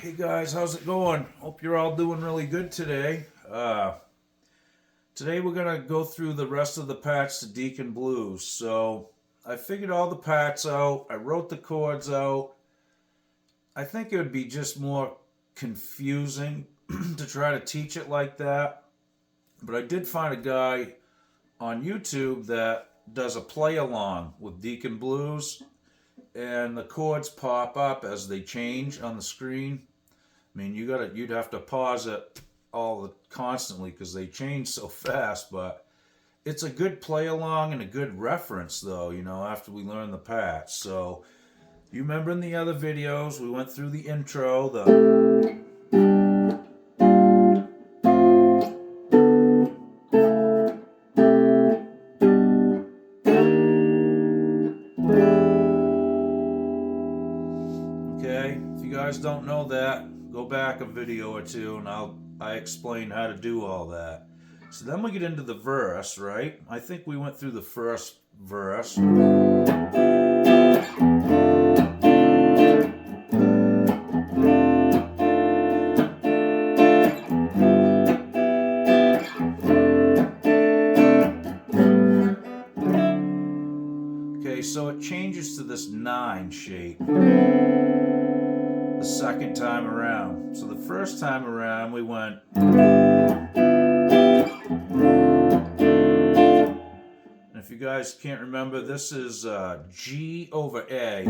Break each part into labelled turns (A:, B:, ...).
A: Hey guys, how's it going? Hope you're all doing really good today. Today we're gonna go through the rest of the parts to Deacon Blues. So I figured all the parts out. I wrote the chords out. I think it would be just more confusing to try to teach it like that. But I did find a guy on YouTube that does a play along with Deacon Blues, and the chords pop up as they change on the screen. I mean, you'd have to pause it constantly because they change so fast, but it's a good play along and a good reference though, after we learn the parts. So you remember in the other videos we went through the intro, okay? If you guys don't know that, go back a video or two and I explain how to do all that. So then we get into the verse, right? I think we went through the first verse. Okay, so it changes to this 9 shape the second time around. So the first time around we went, and if you guys can't remember, this is G over A.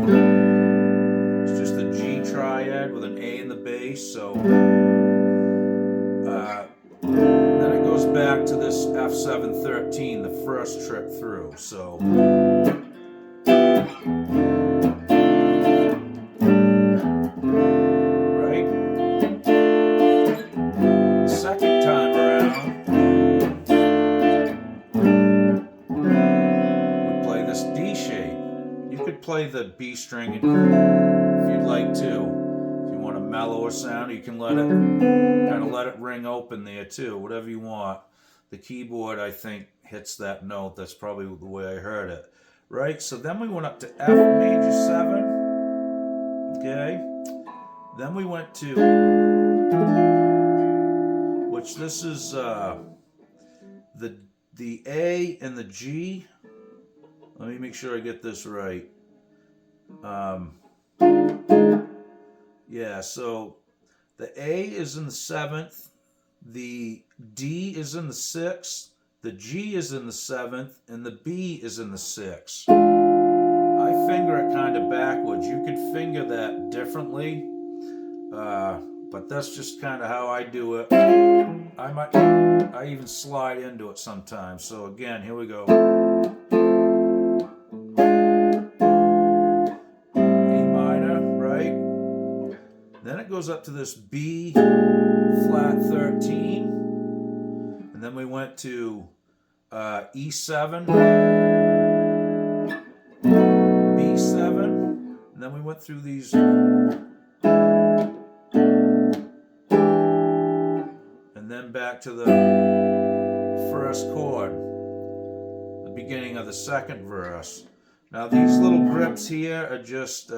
A: It's just a G triad with an A in the bass. So then it goes back to this F713, the first trip through. So play the B string if you'd like to. If you want a mellower sound, you can let it ring open there too, whatever you want. The keyboard, I think, hits that note. That's probably the way I heard it. Right? So then we went up to F major 7. Okay? Then we went to, which this is the A and the G. Let me make sure I get this right. Yeah, so the A is in the 7th, the D is in the 6th, the G is in the 7th, and the B is in the 6th. I finger it kind of backwards. You could finger that differently, but that's just kind of how I do it. I even slide into it sometimes. So again, here we go. Then it goes up to this B flat 13, and then we went to E7, B7, and then we went through these, and then back to the first chord, the beginning of the second verse. Now these little grips here are just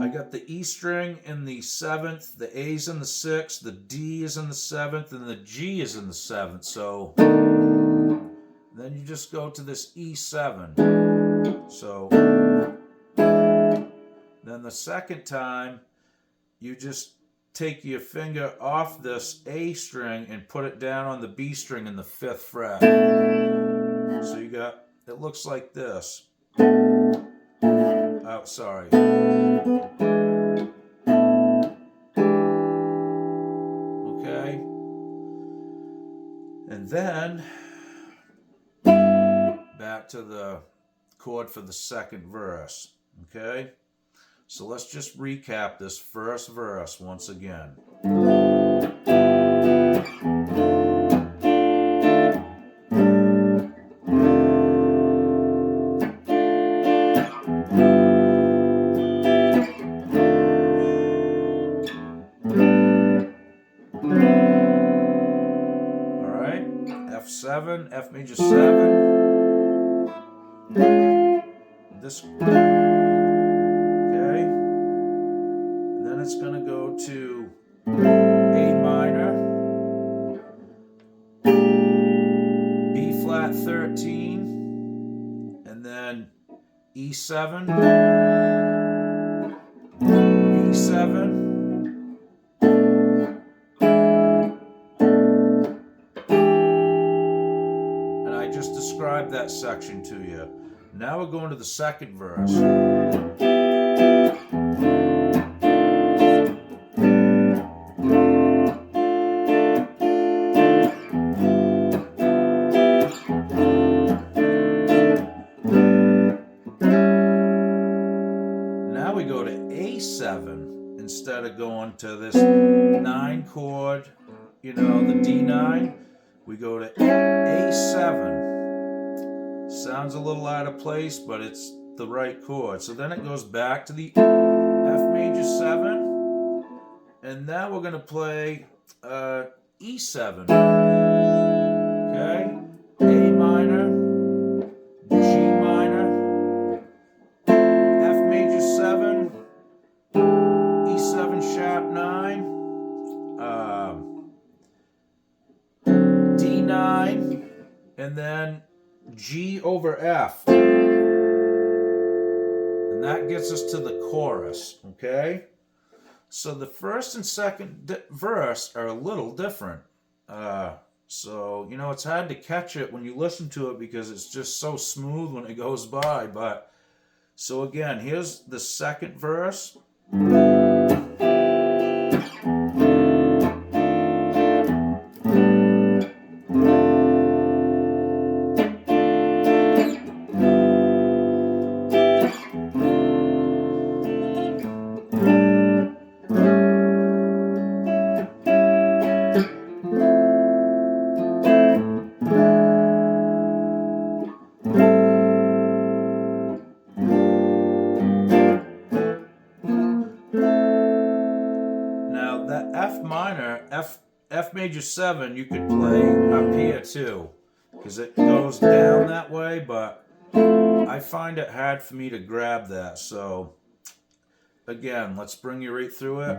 A: I got the E string in the 7th, the A's in the 6th, the D is in the 7th, and the G is in the 7th. So then you just go to this E7. So then the second time, you just take your finger off this A string and put it down on the B string in the 5th fret. So you got, it looks like this. Oh, sorry. Okay. And then back to the chord for the second verse. Okay? So let's just recap this first verse once again. F7, F major 7. This, okay. then E7, B7, and I just described that section to you. Now we're going to the second verse. Now we go to A7 instead of going to this 9 chord, you know, the D9. We go to A7. Sounds a little out of place, but it's the right chord. So then it goes back to the F major 7, and now we're going to play E7. Okay, A minor, G minor, F major 7, E7 sharp 9, D9, and then G over F. And that gets us to the chorus, okay? So the first and second verse are a little different. So, you know, it's hard to catch it when you listen to it because it's just so smooth when it goes by. But, so again, here's the second verse. Now that F minor, F major 7, you could play up here too, because it goes down that way, but I find it hard for me to grab that. So again, let's bring you right through it.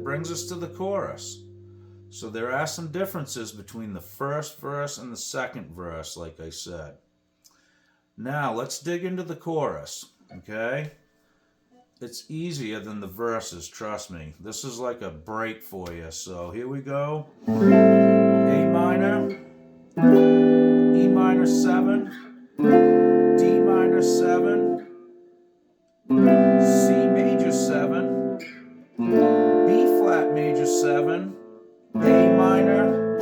A: Brings us to the chorus. So there are some differences between the first verse and the second verse, like I said. Now let's dig into the chorus, okay? It's easier than the verses, trust me. This is like a break for you. So here we go. A minor, E minor 7, D minor 7, C major 7, B flat major 7, A minor.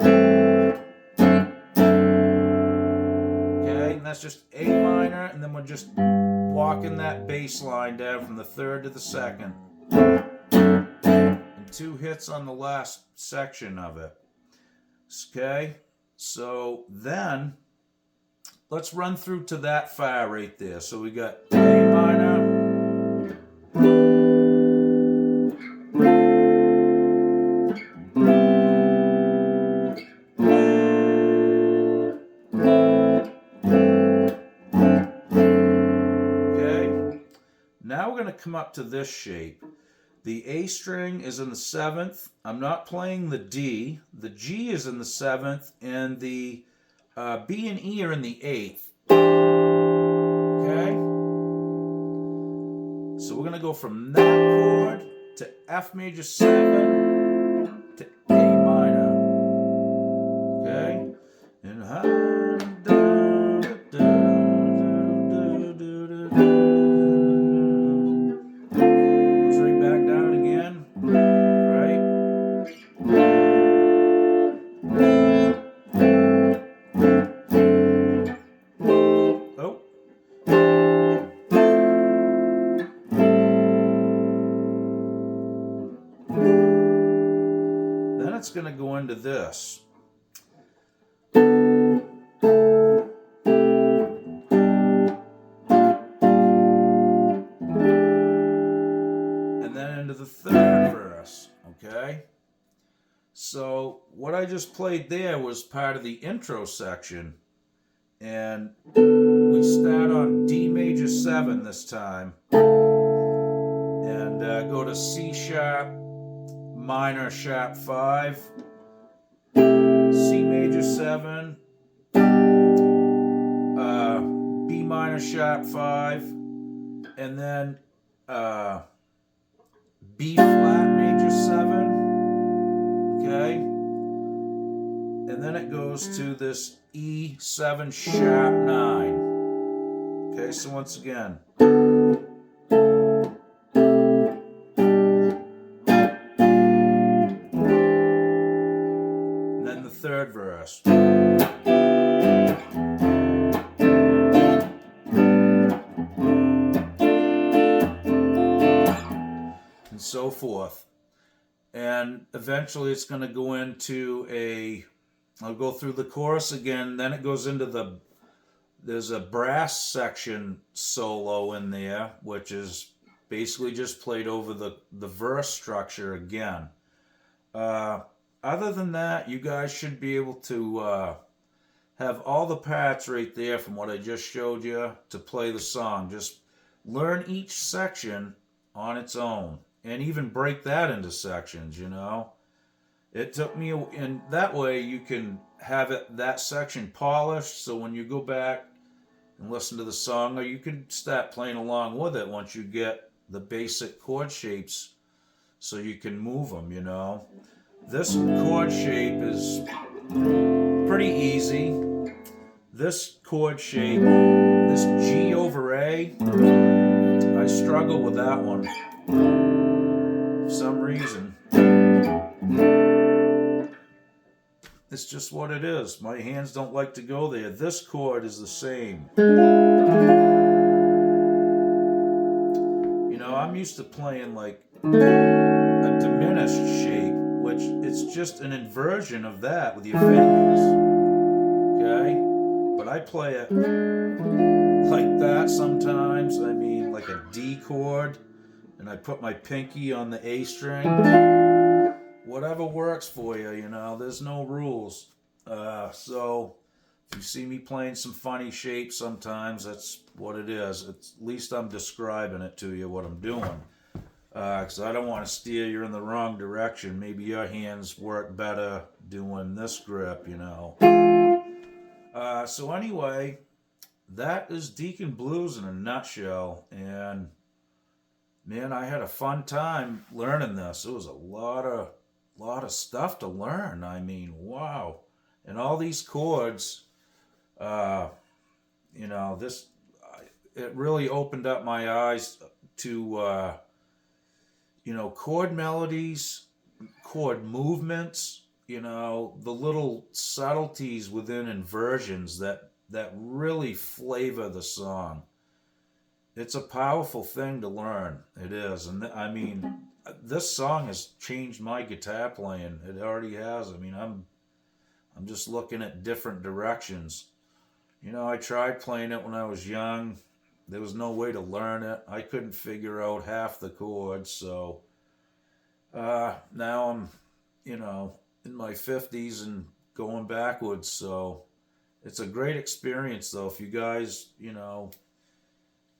A: Okay, and that's just A minor, and then we're just walking that bass line down from the third to the second. And 2 hits on the last section of it. Okay, so then let's run through to that far right there. So we got A minor, now we're going to come up to this shape. The A string is in the 7th. I'm not playing the D. The G is in the 7th, and the B and E are in the 8th. Okay? So we're going to go from that chord to F major 7 to A minor. Okay? And it's going to go into this. And then into the third verse, okay? So what I just played there was part of the intro section. And we start on D major 7 this time. And go to C sharp, minor sharp 5, C major 7, B minor sharp 5, and then B flat major 7, okay? And then it goes to this E7 sharp 9. Okay, so once again. And then the third verse. And so forth. And eventually it's going to go into I'll go through the chorus again, then it goes into there's a brass section solo in there, which is basically just played over the verse structure again. Other than that, you guys should be able to have all the parts right there from what I just showed you to play the song. Just learn each section on its own and even break that into sections, you know. It took me, and that way you can have that section polished, so when you go back and listen to the song, or you can start playing along with it once you get the basic chord shapes so you can move them, you know. This chord shape is pretty easy. This chord shape, this G over A, I struggle with that one for some reason. It's just what it is. My hands don't like to go there. This chord is the same. You know, I'm used to playing like a diminished shape, which it's just an inversion of that with your fingers. Okay? But I play it like that sometimes. I mean, like a D chord, and I put my pinky on the A string. Whatever works for you, you know, there's no rules. So if you see me playing some funny shapes sometimes, that's what it is. At least I'm describing it to you, what I'm doing. Because I don't want to steer you in the wrong direction. Maybe your hands work better doing this grip, you know. So anyway, that is Deacon Blues in a nutshell. And man, I had a fun time learning this. It was a lot of stuff to learn. I mean, wow. And all these chords, you know, it really opened up my eyes to, you know, chord melodies, chord movements, you know, the little subtleties within inversions that really flavor the song. It's a powerful thing to learn. It is. And I mean, this song has changed my guitar playing. It already has. I mean, I'm just looking at different directions. You know, I tried playing it when I was young. There was no way to learn it. I couldn't figure out half the chords. So now I'm, you know, in my 50s and going backwards. So it's a great experience, though. If you guys, you know,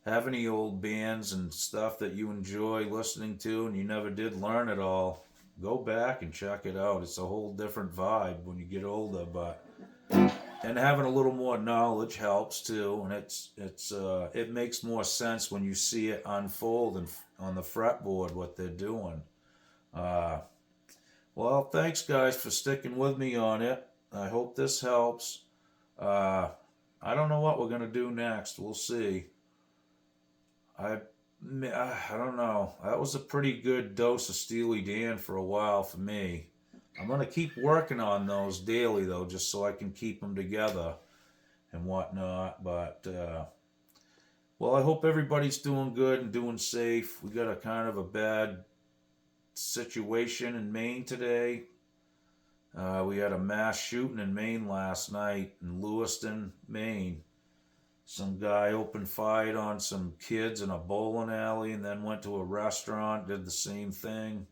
A: have any old bands and stuff that you enjoy listening to and you never did learn it all, go back and check it out. It's a whole different vibe when you get older, and having a little more knowledge helps too, and it makes more sense when you see it unfold on the fretboard what they're doing. Well, thanks guys for sticking with me on it. I hope this helps. I don't know what we're gonna do next. We'll see. I don't know. That was a pretty good dose of Steely Dan for a while for me. I'm going to keep working on those daily, though, just so I can keep them together and whatnot. But, well, I hope everybody's doing good and doing safe. We got a kind of a bad situation in Maine today. We had a mass shooting in Maine last night, in Lewiston, Maine. Some guy opened fire on some kids in a bowling alley and then went to a restaurant, did the same thing.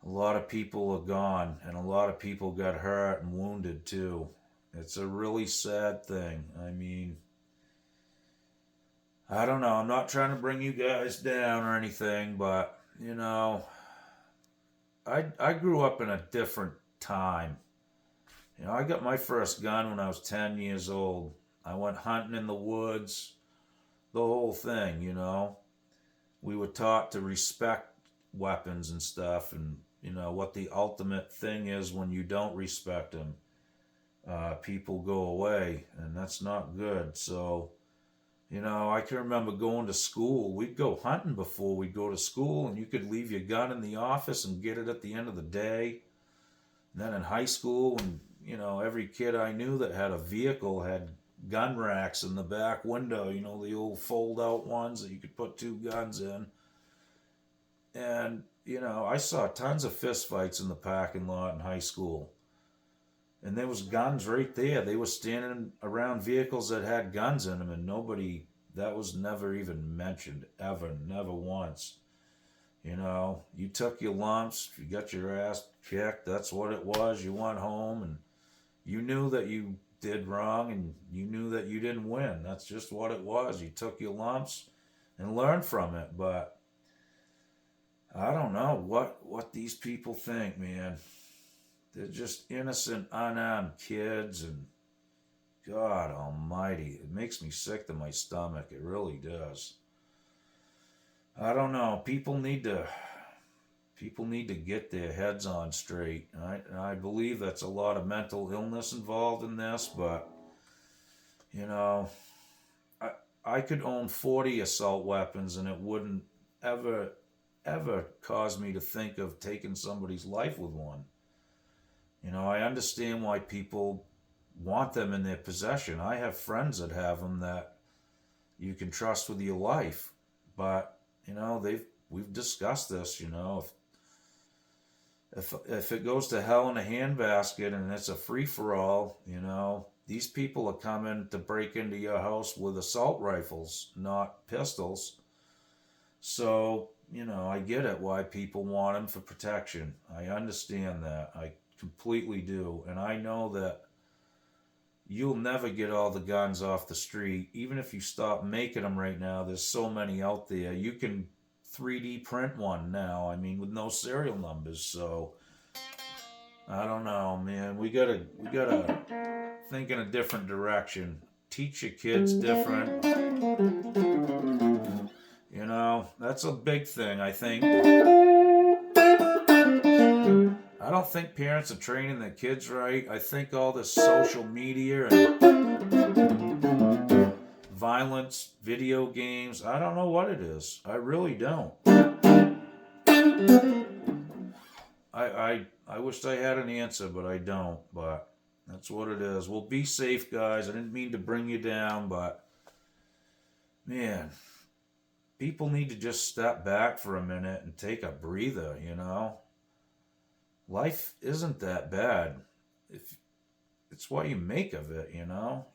A: A lot of people are gone, and a lot of people got hurt and wounded too. It's a really sad thing. I mean, I don't know. I'm not trying to bring you guys down or anything, but, I grew up in a different time. I got my first gun when I was 10 years old. I went hunting in the woods, the whole thing. We were taught to respect weapons and stuff, and, what the ultimate thing is when you don't respect them. People go away, and that's not good. So, I can remember going to school. We'd go hunting before we'd go to school, and you could leave your gun in the office and get it at the end of the day. And then in high school, and every kid I knew that had a vehicle had gun racks in the back window, the old fold-out ones that you could put two guns in. And, I saw tons of fist fights in the parking lot in high school. And there was guns right there. They were standing around vehicles that had guns in them, and that was never even mentioned, ever, never once. You took your lumps, you got your ass kicked, that's what it was. You went home, and you knew that you did wrong, and you knew that you didn't win. That's just what it was. You took your lumps and learned from it, but I don't know what these people think, man. They're just innocent, unarmed kids, and God almighty, it makes me sick to my stomach. It really does. I don't know. People need to get their heads on straight. And I believe that's a lot of mental illness involved in this, but, I could own 40 assault weapons and it wouldn't ever cause me to think of taking somebody's life with one. I understand why people want them in their possession. I have friends that have them that you can trust with your life. But, we've discussed this, if it goes to hell in a handbasket and it's a free-for-all, these people are coming to break into your house with assault rifles, not pistols. So, I get it why people want them for protection. I understand that. I completely do. And I know that you'll never get all the guns off the street. Even if you stop making them right now, there's so many out there. You can 3D print one now, with no serial numbers. So I don't know, man. We gotta think in a different direction. Teach your kids different. That's a big thing, I think. I don't think parents are training their kids right. I think all this social media and violence, video games, I don't know what it is. I really don't. I wish I had an answer, but I don't. But that's what it is. Well, be safe, guys. I didn't mean to bring you down, but man, people need to just step back for a minute and take a breather, Life isn't that bad. It's what you make of it,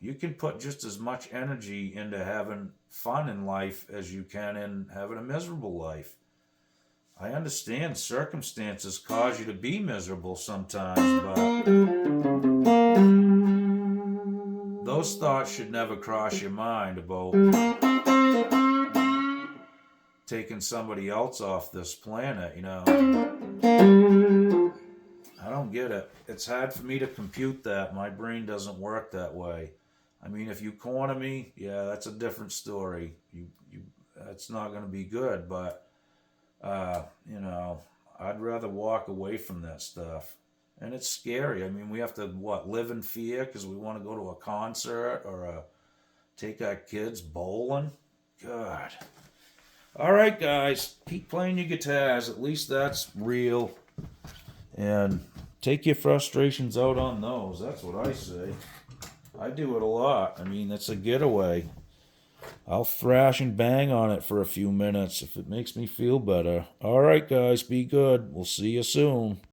A: You can put just as much energy into having fun in life as you can in having a miserable life. I understand circumstances cause you to be miserable sometimes, but those thoughts should never cross your mind about taking somebody else off this planet, I don't get it. It's hard for me to compute that. My brain doesn't work that way. If you corner me, yeah, that's a different story. That's not going to be good, but, I'd rather walk away from that stuff. And it's scary. We have to, live in fear because we want to go to a concert or take our kids bowling? God. All right, guys, keep playing your guitars. At least that's real. And take your frustrations out on those. That's what I say. I do it a lot. It's a getaway. I'll thrash and bang on it for a few minutes if it makes me feel better. All right, guys, be good. We'll see you soon.